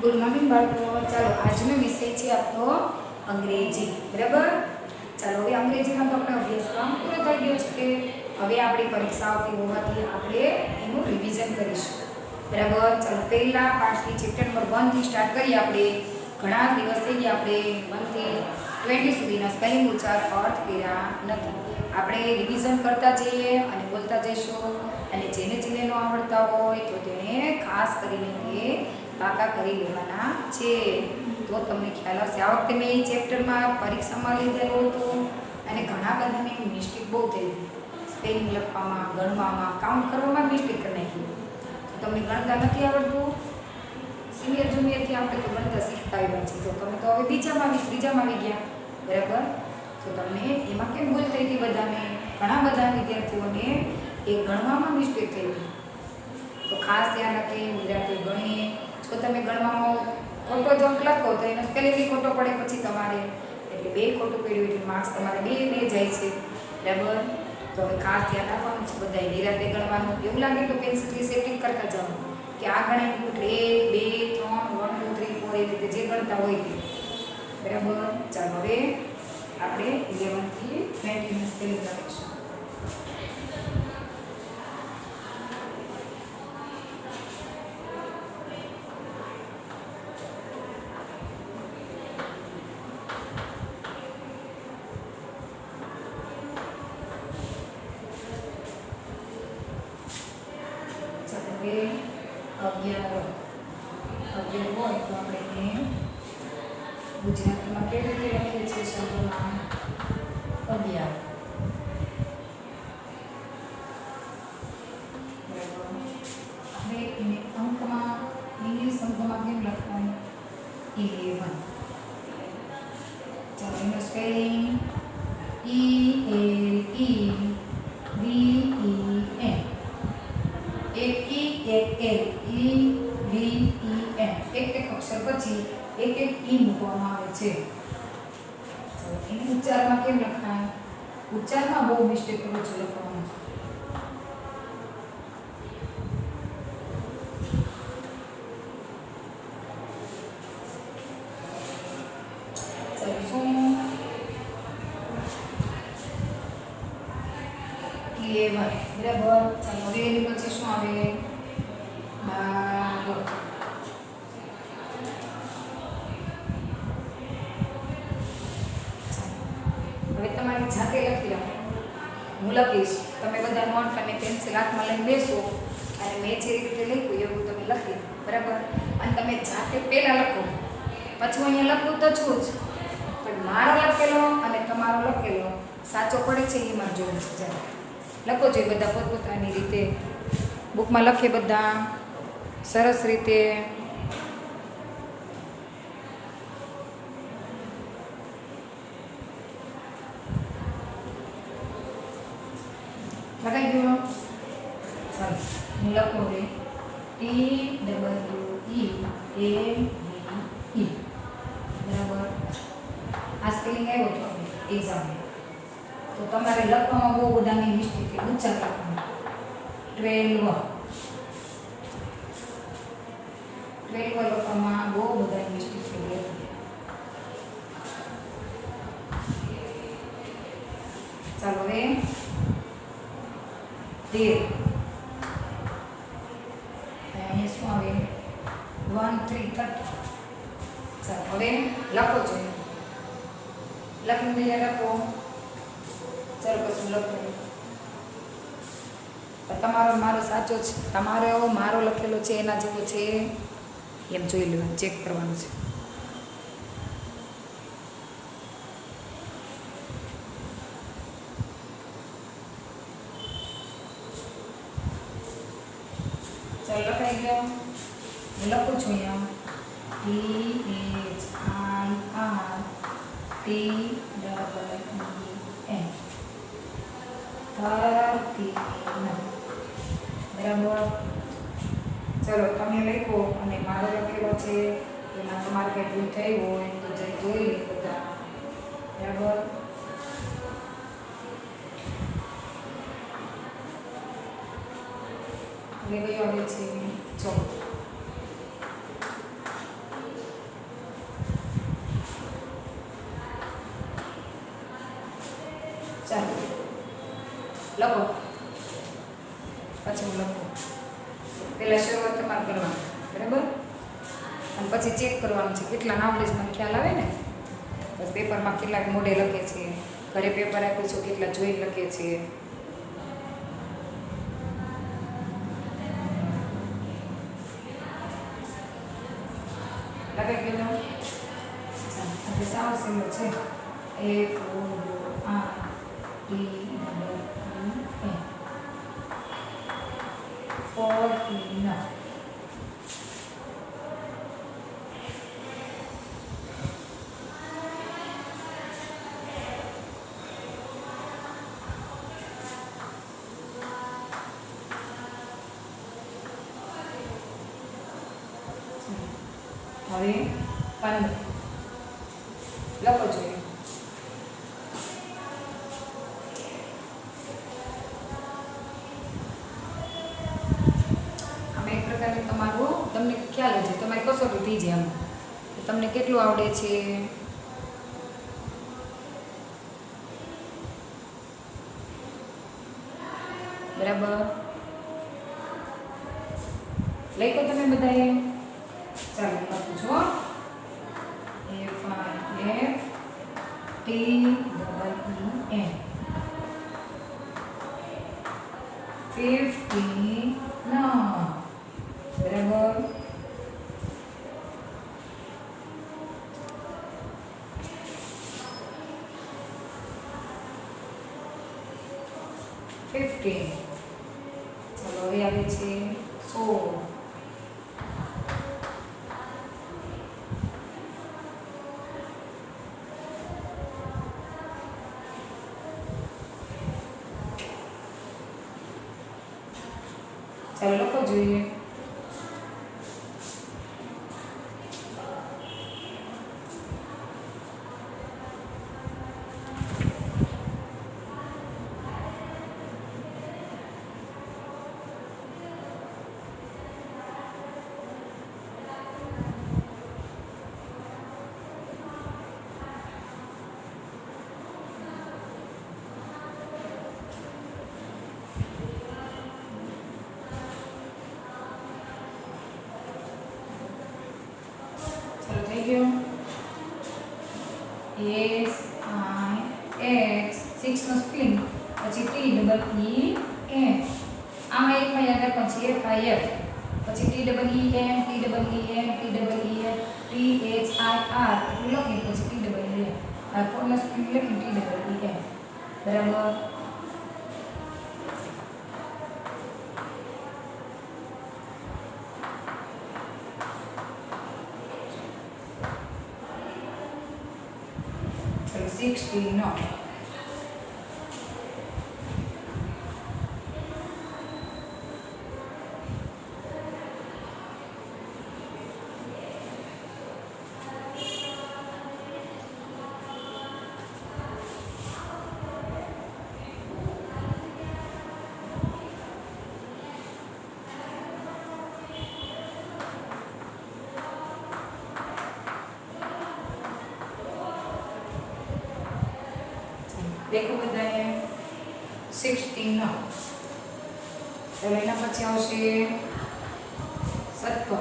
Good morning બાળકો. ચાલો આજનો વિષય છે આપણો અંગ્રેજી. બરાબર. ચાલો હવે અંગ્રેજીમાં તો આપણો અભ્યાસક્રમ પૂરો થઈ ગયો છે. હવે આપણી પરીક્ષા આવતી હોવાથી આપણે એનું રિવિઝન કરીશું. બરાબર. ચાલો પહેલા પાઠથી ચેપ્ટર નંબર 1 થી સ્ટાર્ટ કરીએ. આપણે ઘણા દિવસ થઈ ગયા આપણે 1 થી 20 સુધીના સ્પેલિંગ ઉચ્ચાર અર્થ કર્યા નથી. આપણે રિવિઝન કરતા જઈએ અને બોલતા જઈશું. અને જેને ન આવડતા હોય તો તેને ખાસ કરીને તે પાકા કરી લેવાના છે. તો તમને ખ્યાલ આવશે. આ વખતે મેં એ ચેપ્ટરમાં પરીક્ષામાં લીધેલો હતો અને ઘણા બધાની મિસ્ટેક બહુ થઈ. સ્પેલિંગ લખવામાં, ગણવામાં, કાઉન્ટ કરવામાં મિસ્ટેક કરી નાખી. તો તમને ગણતા નથી આવડતું. સિનિયર જુનિયરથી આપણે તો ગણતા શીખતા આવ્યા છીએ. તો તમે તો હવે ત્રીજામાં આવી ગયા. બરાબર. તો તમને એમાં કેમ ભૂલ થઈ હતી બધાને? ઘણા બધા વિદ્યાર્થીઓને એ ગણવામાં મિસ્ટેક થઈ હતી. તો ખાસ ધ્યાન રાખીએ, ગુજરાતી ગણીએ. જો તમે ગણવામાં ખોટો જ અંક લખો તો એનો સ્પેલિંગ બી ખોટો પડે પછી તમારે. એટલે 2 ખોટું પડ્યું એટલે માર્ક્સ તમારે 2 જાય છે. બરાબર. તો હવે ખાસ ધ્યાન રાખવાનું છે બધાએ. નિરાતે ગણવાનું. એવું લાગે તો પેન્સિલથી સેટિંગ કરતા જાઓ કે આ ગણાય એટલે 1 2 3 1 2 3 4 એ રીતે જે ગણતા હોય તે. બરાબર. ચાલો હવે આપણે 11 થી 20 નું સ્પેલિંગ લખીશું. હવે 11 હોય તો આપણે એને ગુજરાતીમાં કેવી રીતે લખીએ છીએ? શબ્દમાં 11. બરાબર. હવે એને અંકમાં, ઇંગ્લિશ અંકમાં કેમ લખવાનું? 11. ચાલો એનો સ્પેલિંગ ELEVEN. એક ઈ એક એલ, EVEN. એક અક્ષર પછી એક ઈ મૂકવામાં આવે છે. એને ઉચ્ચારમાં કેમ લખાય? ઉચ્ચારમાં બહુ મિસ્ટેક કરો છો લખવાનું. ચાલો 11. બરાબર. ચાલો હવે એની પછી શું આવે? 12. હવે તમારી જાતે લખી લો. હું લખીશ, તમે બધા નોટ અને પેન્સિલ હાથમાં લઈને બેસો અને મેં જે રીતે લખ્યું એવું તમે લખી. બરાબર. અને તમે જાતે પહેલાં લખો. પછી હું અહીંયા લખું તો છું જ, પણ મારો લખેલો અને તમારો લખેલો સાચો પડે છે એ મારે જોવું છે. લખો જોઈએ બધા પોતપોતાની રીતે. બુકમાં લખે બધા સરસ રીતે. લખાઈ ગયો? ચાલો હું લખું હવે TWEAVE. બરાબર. આ સ્પેલિંગ આવ્યો હતો એક્ઝામ. તો તમારે લખવામાં બહુ બધાની મિસ્ટેક છે. ઉચ્ચાર લખવાનું 12 લખવામાં બહુ બધાની મિસ્ટેક થઈ ગઈ. ચાલો હવે 13. અહીંયા શું આવે? 1 3 30. ચાલો હવે લખો છો. લખીને તૈયાર લખો. ચાલો પછી લખો. તમારો મારો સાચો છે, તમારો મારો લખેલો છે એના જેવો છે એમ જોઈ લેવાનું, ચેક કરવાનું છે. ચાલો લખાઈ ગયો. હું લખું છું અહીંયા THIRTEEN. 13. બરાબર. ચલો તમે લખો અને મારો લખેલો છે એમાં તમારે કંઈ ભૂલ થઈ હોય તો જઈ જોઈ લે બધા. બરાબર. હવે કયો આવે છે? 14. પછી હું લખું. પહેલાં શરૂઆત તમારે કરવાની, બરાબર? અને પછી ચેક કરવાનું છે કેટલા આવડે છે, મને ખ્યાલ આવે ને. બસ પેપરમાં કેટલાક મોઢે લખે છે, ઘરે પેપર આપ્યું છે કેટલા જોઈ લખે છે. લખાઈ ગયેલું? હવે સાવ સિમ્પલ છે. FORTIN. હવે 15 લખો જોઈએ. આમાં એક પ્રકારનું તમારું તમને ખ્યાલ છે, તમારી કસોટી થઈ જાય. આમાં તમને કેટલું આવડે છે. બરાબર લખો તમે બધાએ. ચાલો લખું છો. FIFTEEN 15 બરાબર. ચાલો હવે આવે છે 16. ચાલો લખો જોઈએ. થઈ ગયો. SIX 6 નો સ્પેલિંગ, પછી TEEN. આમાં એકમાં યાદ રાખવાનું છે FIF, પછી TEEN, TEEN, THIR એટલું લખીને પછી TEEN. આ ફોર્મનો સ્પેલિંગ લખીને TEEN. બરાબર. ચલો 16 નો देखो बधाए 16 નો. હવે એના પછી આવશે 17.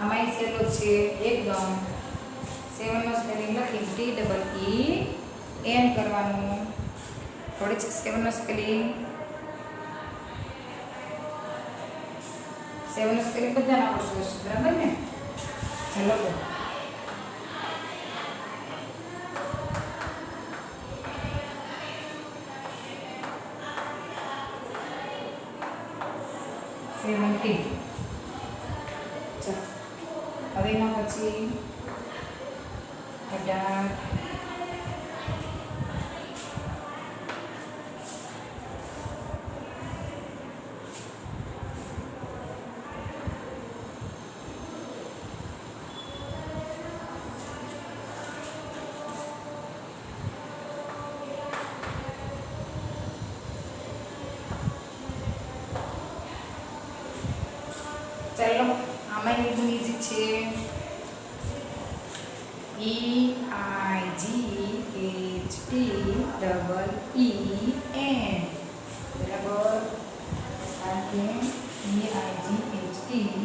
આમાં સહેલો છે એકદમ. 7 નો સ્પેલિંગ લખી TEEN કરવાનું. થોડી છે 7 નો સ્પેલિંગ. 7 નો સ્પેલિંગ બધાને આવડતું હશે, બરાબર ને? ચાલો લખો. હવે એના પછી 18. એકદમ ઈઝી છે. EIGHTEEN બરાબર. આ કે EIGHTEEN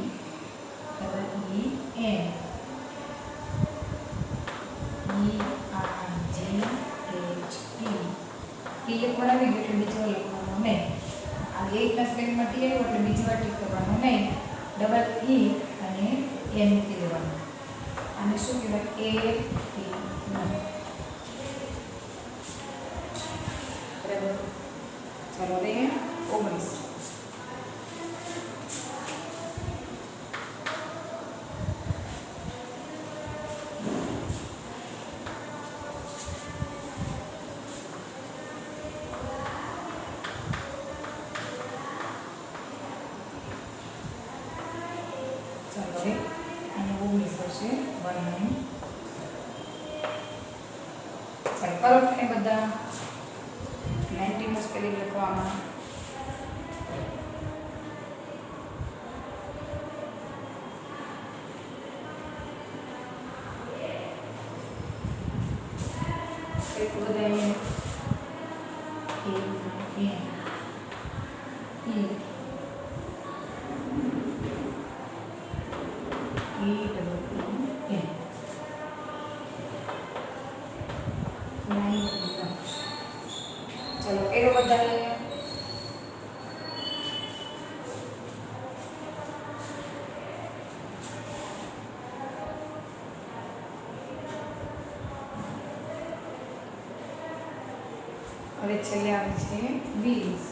ટી એક વાર આવી ગયું એટલે બીજી વાર લખવાનું નહીં. આ એકના સ્પેલિંગમાં ટી આવ્યો એટલે બીજી વાર ટીક કરવાનું નહીં. ડબલ ઈ અને એન મૂકી દેવાનું. આને શું કહેવાય? બરાબર. ચાલો હવે 19. ચાલો હવે અને 19 હશે 19. ચાલો કરો એ બધા 19 નો સ્પેલિંગ લખવામાં. એક બધાને ચલો એરો બધાને હવે છેલ્લે આવે છે 20.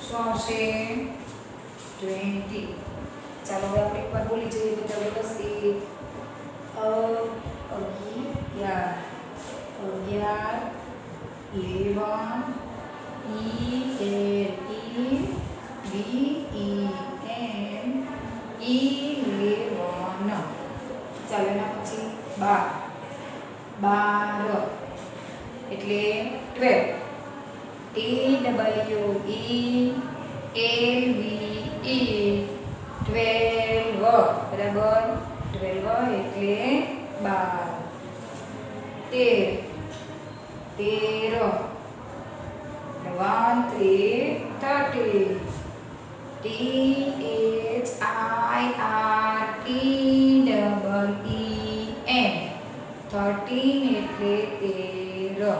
શું આવશે? 20. ચાલો હવે આપણે એકવાર બોલી જઈએ બધા વ્યવસ્થિત. 11 ચાલો એના પછી 12 એટલે 12. TWELVE 12 બરાબર. 12 એટલે 12. 13 એટલે 13.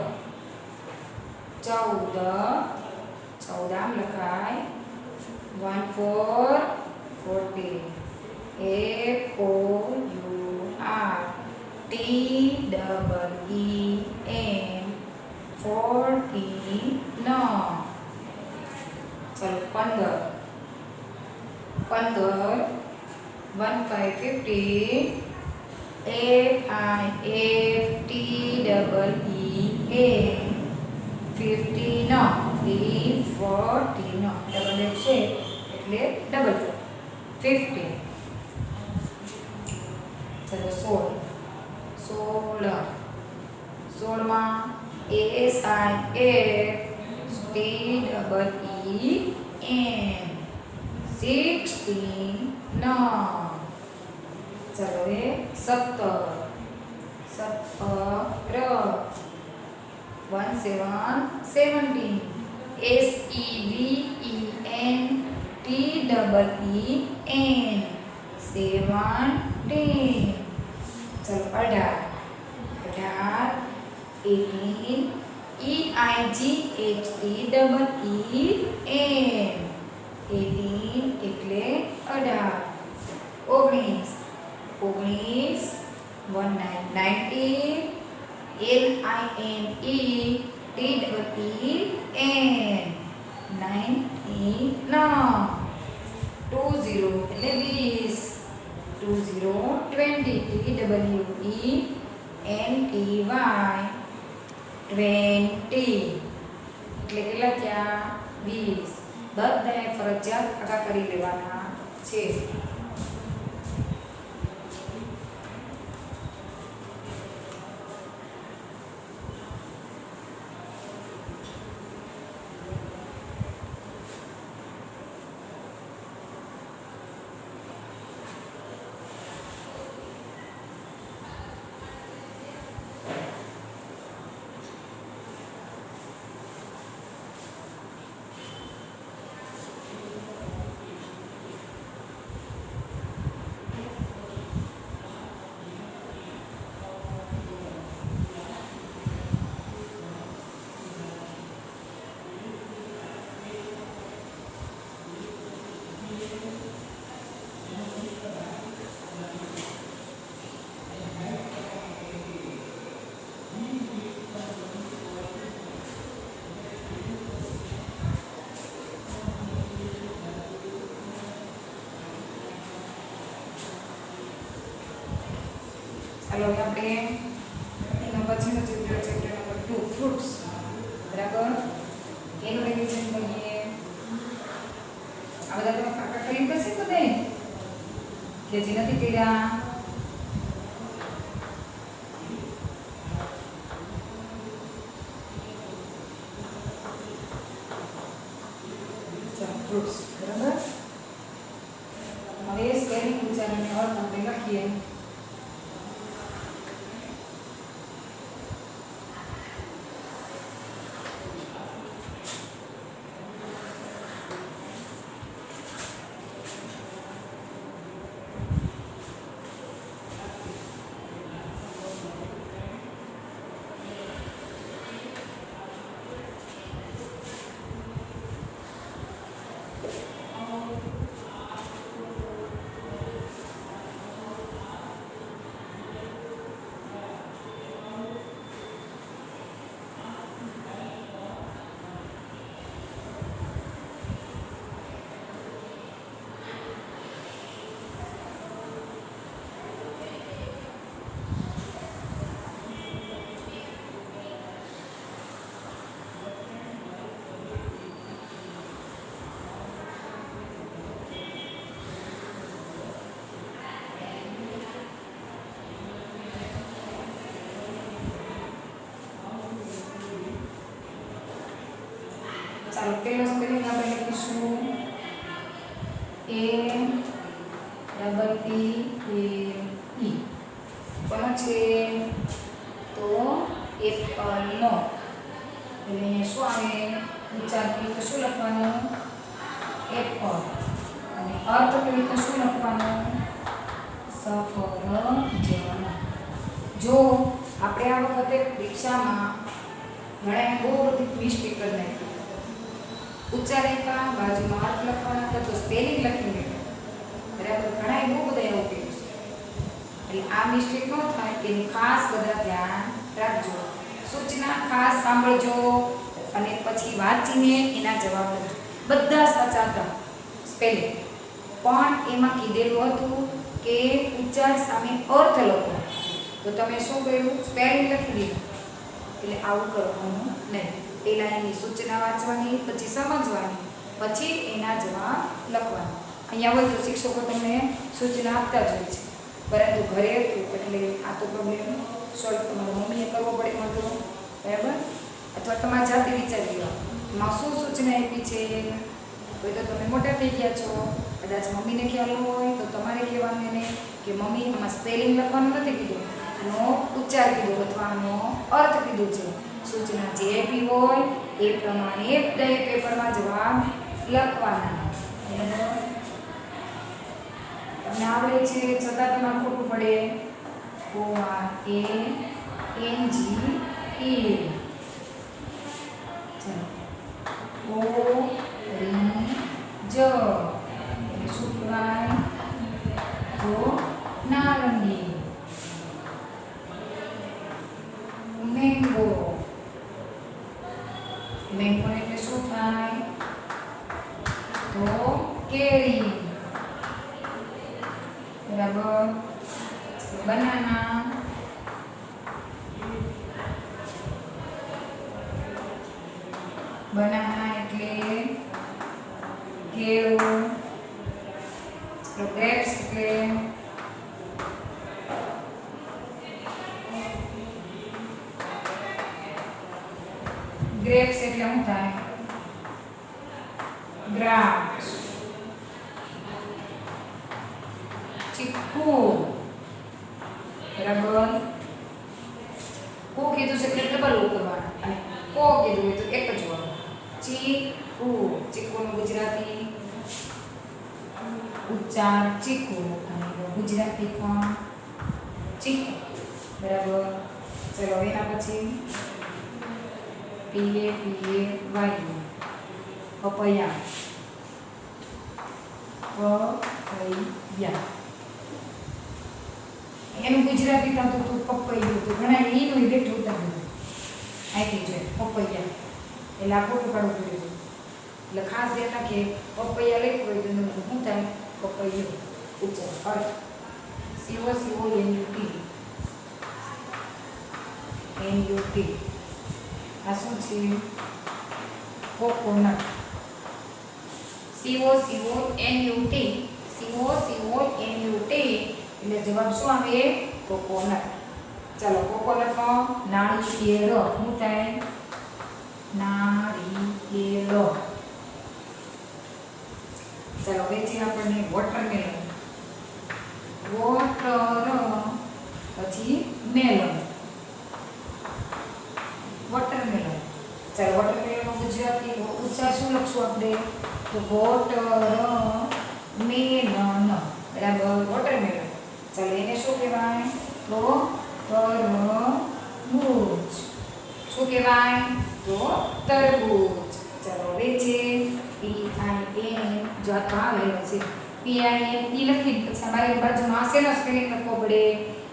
14 આમ લખાય. 14 FOURTEEN. ચાલો 15 15 15 ડબલ એફ છે એટલે ડબલ 15. ચાલો 16 માં ASIFTEEN 16. ચાલો હવે 17 17 SEVENTEEN 17. ચાલો 18 18 EIGHTEEN 18 એટલે 18. 19 LINETEEN 20 એટલે 20 TWENTY 20 એટલે કેટલા થયા? 20. બધાએ ફરજિયાત આખા કરી લેવાના છે. ચાલો હવે આપણે એના પછીનું ચિત્ર ચેપ્ટર નંબર 2 ફ્રૂટ્સ. બરાબર, એનું રિવિઝન કરીએ. આ બધા તમે કાકા કરી કરશે બધે કે જે નથી કર્યા? ફ્રૂટ્સ. બરાબર, હવે સ્પેલિંગ ઉચ્ચારણને અર્થ આપણે લખીએ. ચાલો પહેલો સ્પેલિંગ આપણે લખીશું A double P A E. કોનો છે? તો એપલનો. એટલે શું આવે? ઉચ્ચારતી તો શું લખવાનું? એપલ. અને અર્થ કરી તો શું લખવાનું? સફરજન. જો આપણે આ વખતે પરીક્ષામાં ઘણા બહુ બધી મિસ્ટેક કરી નાખી. ઉચ્ચારેખા બાજુમાં અર્થ લખવાના તો સ્પેલિંગ લખી નાખ્યો. બરાબર, ઘણા બહુ બધા એવું કર્યું છે. એટલે આ મિસ્ટેક ન થાય એનું ખાસ બધા ધ્યાન રાખજો. સૂચના ખાસ સાંભળજો અને પછી વાંચીને એના જવાબ લખજો. બધા સાચા હતા સ્પેલિંગ, પણ એમાં કીધેલું હતું કે ઉચ્ચાર સામે અર્થ લખો. તો તમે શું કર્યું? સ્પેલિંગ લખી દીધું. એટલે આવું કરવાનું નહીં. પહેલાં એની સૂચના વાંચવાની, પછી સમજવાની, પછી એના જવાબ લખવાના. અહીંયા હોય તો શિક્ષકો તમને સૂચના આપતા જ હોય છે, પરંતુ ઘરે હતું એટલે આ તો પ્રોબ્લેમ સોલ્વ તમારા મમ્મીએ કરવો પડે મળતો. બરાબર, અથવા તમારે જાતે વિચારી લો એમાં શું સૂચના આપી છે. કોઈ તો તમે મોટા થઈ ગયા છો, કદાચ મમ્મીને ખ્યાલ હોય તો તમારે કહેવાનું એને કે મમ્મી આમાં સ્પેલિંગ લખવાનું નથી કીધું, આનો ઉચ્ચાર કીધો અથવા આનો અર્થ કીધું છે. સૂચના જે આપી હોય એ પ્રમાણે દરેક પેપરમાં જવાબ લખવાના. તમને આવડે છે છતાં તમારે ખોટું પડે. ORANGE. શું કહેવાય? તો નારંગી. મેંગો. મેંગો એટલે શું થાય? તો કેરી. બરાબર, બનાના. બનાના એટલે કેળું. ગ્રેપ્સ એટલે શું થાય? દ્રાક્ષ. ચીકુ. બરાબર. કો કીધું છે એટલે ડબલ ઓ કરવાના અને કો કીધું હોય તો એક જ વાર. ચીકુ. ચીકુનું ગુજરાતી ઉચ્ચાર ચીકુ અને ગુજરાતી પણ ચીકુ. બરાબર. ચલો એના પછી પીએ વાયુ પપૈયા. પપૈયા એનું ગુજરાતી થતું હતું પપૈયું હતું. ઘણા ઈનું બેઠું હતું આઈથી જોઈએ પપૈયા એટલે આ ખોટું કાઢવું પડ્યું. એટલે ખાસ ધ્યાન રાખીએ પપૈયા લખ્યું હોય તો એનું શું થાય? પપૈયું. ઉચ્ચાર અર્થ COCONUT. આ શું છે? કોકોનટ. COCONUT એટલે જવાબ શું આવે? કોકોનટ. ચાલો કોકોનટનો નાળિયેર શું થાય? નાળિયેર. ચાલો હવે છે આપણને વોટરમેલન. પછી મેલન. વોટરમેલન. ચાલો વોટરમેલનનો ગુજરાતી ઉચ્ચાર શું લખશું આપણે? તો વોટરમેલન. બરાબર. વોટરમેલન. ચાલો એને શું કહેવાય? તો તરબૂચ. શું કહેવાય? તો તરબૂચ. ચાલો હવે છે PIN. જો આ તો આવેલો છે PIN લખીને પછી અમારી બાજુમાં શેનો સ્પેલિંગ લખવો પડે?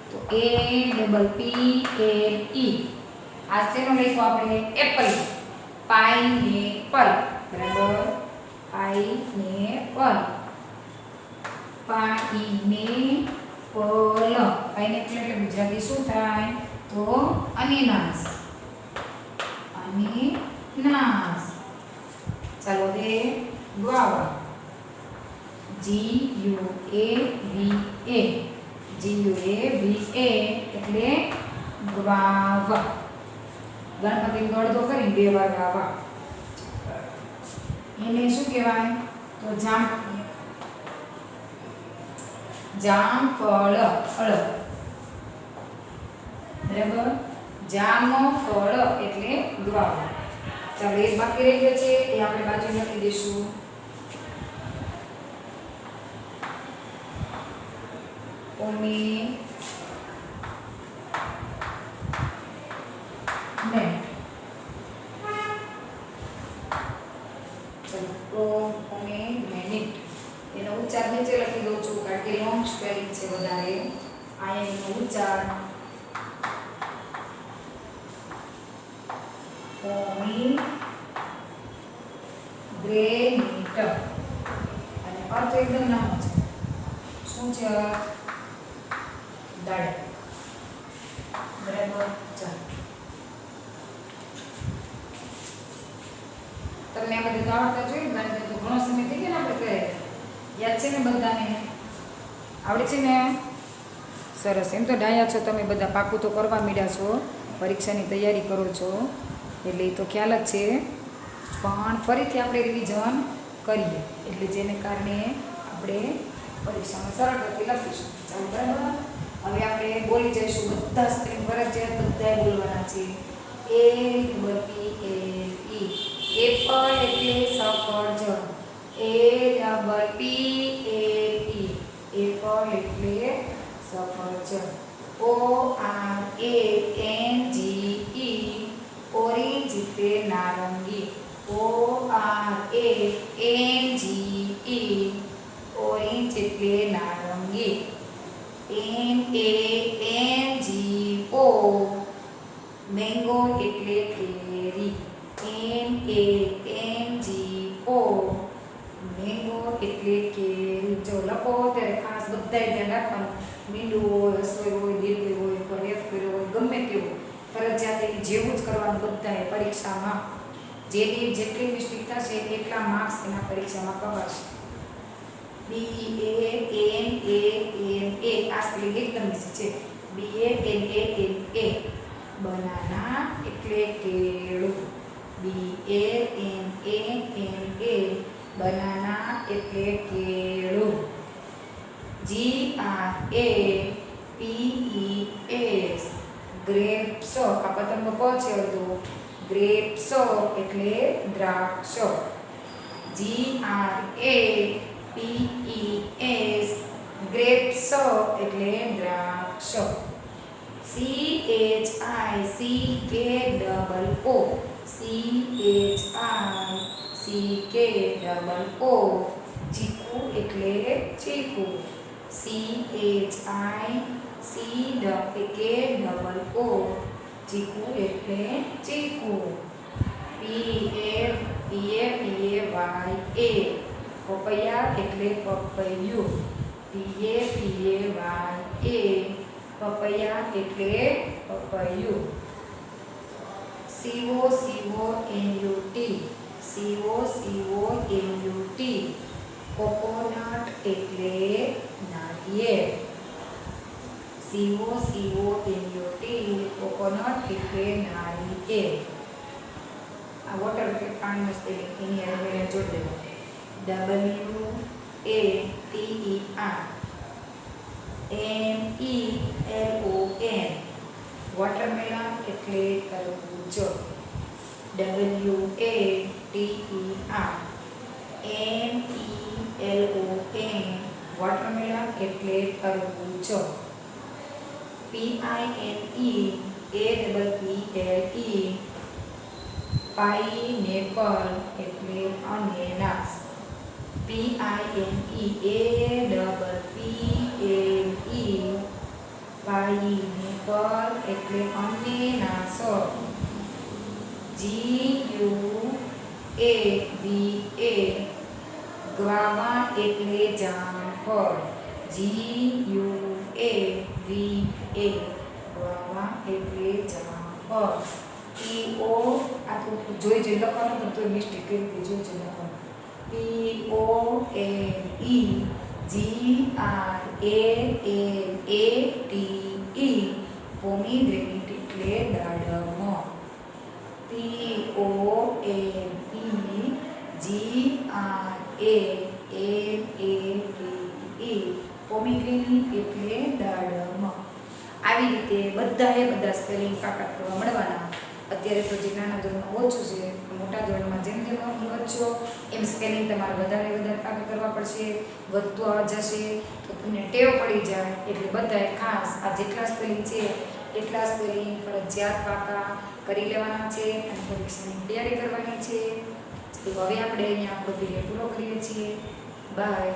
તો APPLE. આ શેનો લખ્યો આપણે? એપલ. પાઇનેપલ. બરાબર. પાઇનેપલ. પાઇનેપલ એટલે ગુજરાતી શું થાય? તો અનીનાસ. અનીનાસ. ચાલો હવે ગુઆવા. GUAVA એટલે ગુઆવા. ગણપતિનો ગળદો કરીને બે વાર ગાવા. એને શું કહેવાય? તો જામફળ. બરાબર. જામફળ એટલે ગુઆવા. ચાલો એક બાકી રહી ગયો છે એ આપણે બાજુ લખી દઈશું. એનો ઉચ્ચાર નીચે લખી દઉં છું કારણ કે લોંગ સ્પેલિંગ છે વધારે. આ એનો ઉચ્ચાર પોમીગ્રેનેટ અને અર્થ એકદમ નાનો છે. શું છે? દાળ. બરાબર. ચાલો તમને આ બધું આવડતા જોયું ને? તો ઘણો સમય થઈ ગયો ને આપણે કરે. યાદ છે ને બધાને? આવડે છે ને? સરસ. એમ તો ડાયા છો તમે બધા. પાકું તો કરવા માંડ્યા છો. પરીક્ષાની તૈયારી કરો છો એટલે એ તો ખ્યાલ જ છે. પણ ફરીથી આપણે રિવિઝન કરીએ એટલે જેને કારણે આપણે પરીક્ષામાં સરળતાથી લખીશું. ચાલો બરાબર. હવે આપણે બોલી જઈશું બધા સ્પેલિંગ ફરજિયાત બધાએ બોલવાના છે. APPLE. એપલ એટલે સફરજન. APPLE. એપલ એટલે સફરજન. ORANGE. ઓરેન્જ એટલે નારંગી. ORANGE. ઓરેન્જ એટલે નારંગી. MANGO. મેંગો એટલે કેરી. MANGO. મેંગો એટલે કેરી. જો લખો ત્યારે ખાસ બધાએ ધ્યાન રાખવાનું. મીંડું હોય, રસોઈ હોય, દીર્ઘ હોય, રેફ કર્યો હોય, ગમે તેવું ફરજિયાત જેવું જ કરવાનું બધાએ પરીક્ષામાં. જેટલી મિસ્ટેક થશે એટલા માર્ક્સ એના પરીક્ષામાં કપાશે. BANANA. આ સ્પેલિંગ એકદમ ઇઝી છે. BANANA. બનાના એટલે કેળું. BANANA બનાના એટલે કેળું. GRAPES ગ્રેપ્સ આ પતંગ પ છે અડધું ગ્રેપ્સ એટલે દ્રાક્ષ. GRAPES ગ્રેપ્સ એટલે દ્રાક્ષ. CHICKO ચીકુ એટલે ચીકુ. CHICKO ચીકુ એટલે ચીકુ. PAPAYA પપૈયા એટલે પપૈયું. PAPAYA પપૈયા એટલે પપૈયું. COCONUT કોકોનટ એટલે નાળિયેર. COCONUT કોકોનટ એટલે નાળિયેર. આ વોટર એટલે પાણીનો સ્પેલિંગ એની આગળ જોડી દેવો. WATER વોટરમેલન એટલે તરબૂચ. WATERMELON વોટરમેલન એટલે તરબૂચ. PINEAPPLE પાઇનેપલ એટલે અનનસ. PINEAPPLE પાઇનેપલ એટલે અનનસ. GUAVA ગ્વાવા એટલે જામફળ. GUAVA ગ્વાવા એટલે જામફળ. PO આ તો જોઈ લખવાનું તો મિસ્ટેક કરી જોઈ લખવાનું. POMEGRANATE પોમીગ્રેનેટ એટલે દાડમ. POMEGRANATE પોમીગ્રેનેટ એટલે દાડમ. આવી રીતે બધા સ્પેલિંગ કાકા કરવા મળવાના. અત્યારે તો જે નાના ધોરણમાં ઓછું છે, મોટા ધોરણમાં જેમ જેમ વધશો એમ સ્પેલિંગ તમારે વધારે કાકા કરવા પડશે, વધતું જશે તો તમને ટેવ પડી જાય. એટલે બધાએ ખાસ આ જેટલા સ્પેલિંગ છે એટલા સ્પેલિંગ ફરજિયાત પાકા કરી લેવાના છે અને પરીક્ષાની તૈયારી કરવાની છે. તો હવે આપણે અહીંયા આપણો પીરિયડ પૂરો કરીએ છીએ. બાય.